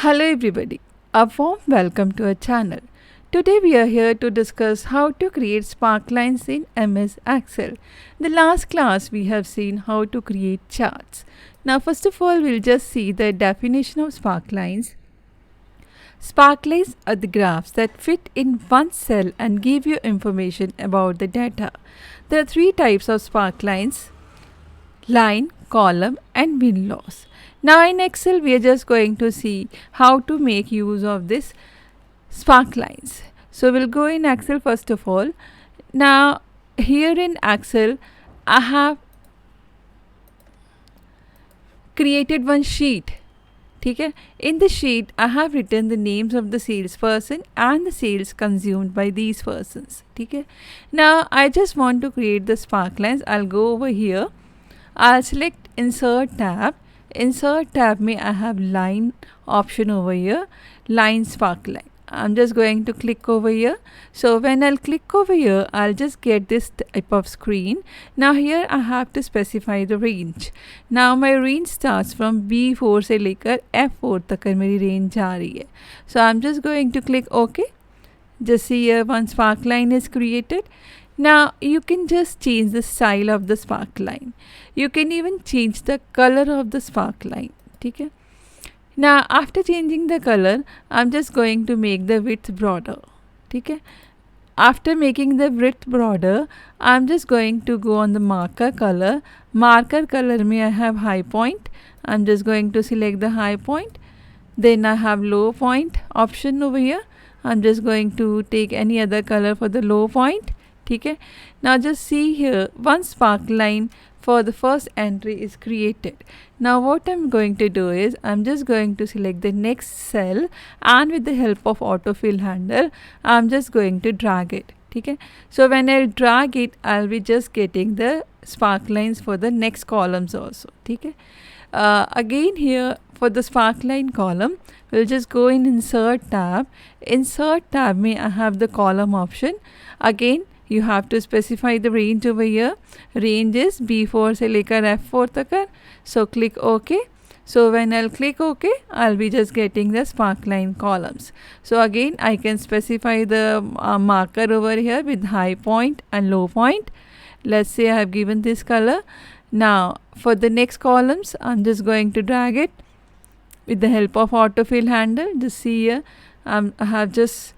Hello everybody, a warm welcome to our channel. Today we are here to discuss how to create sparklines in MS Excel. The last class we have seen how to create charts. Now first of all we'll just see the definition of sparklines. Sparklines are the graphs that fit in one cell and give you information about the data. There are three types of sparklines: line, column and win loss. Now in Excel we are just going to see how to make use of this sparklines. So we'll go in Excel first of all. Now here in Excel I have created one sheet. Okay? In the sheet I have written the names of the salesperson and the sales consumed by these persons. Okay? Now I just want to create the sparklines. I'll go over here. I'll select insert tab. Insert tab may I have line option over here, line sparkline. I'm just going to click over here. So when I'll click over here, I'll just get this type of screen. Now here I have to specify the range. Now my range starts from B4 से लेकर F4 तक मेरी range जा रही है. So I'm just going to click OK. Just see here one sparkline is created. Now you can just change the style of the sparkline. You can even change the color of the sparkline. Okay? Now after changing the color, I'm just going to make the width broader. Okay? After making the width broader, I'm just going to go on the marker color. Marker color may I have high point. I'm just going to select the high point. Then I have low point option over here. I'm just going to take any other color for the low point. Okay? Now just see here one sparkline for the first entry is created. Now what I'm going to do is I'm just going to select the next cell and with the help of autofill handle I'm just going to drag it. Okay? So when I'll drag it, I'll be just getting the sparklines for the next columns also. Okay? Again here for the sparkline column, we'll just go in insert tab. Insert tab may I have the column option. Again you have to specify the range over here. Range is B4 से लेकर F4 तक. So click OK. So when I'll click OK, I'll be just getting the sparkline columns. So again I can specify the marker over here with high point and low point. Let's say I have given this color. Now for the next columns, I'm just going to drag it with the help of autofill handle. Just see here, I have just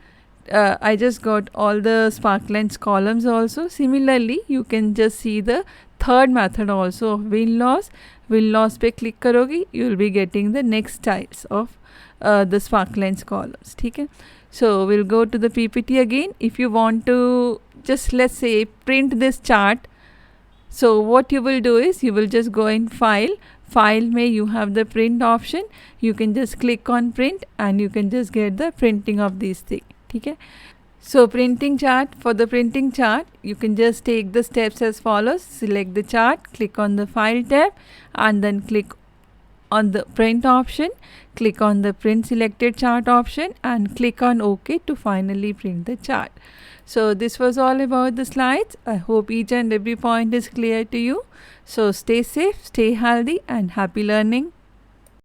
I just got all the sparklines columns also. Similarly, you can just see the third method also of win loss. Win loss पे click करोगी, you will be getting the next styles of the sparklines columns. Okay? So we'll go to the PPT again. If you want to just let's say print this chart, so what you will do is you will just go in file. File may you have the print option. You can just click on print and you can just get the printing of these things. Okay? So printing chart, for the printing chart you can just take the steps as follows. Select the chart, click on the file tab and then click on the print option, click on the print selected chart option and click on OK to finally print the chart. So this was all about the slides. I hope each and every point is clear to you. So stay safe, stay healthy and happy learning.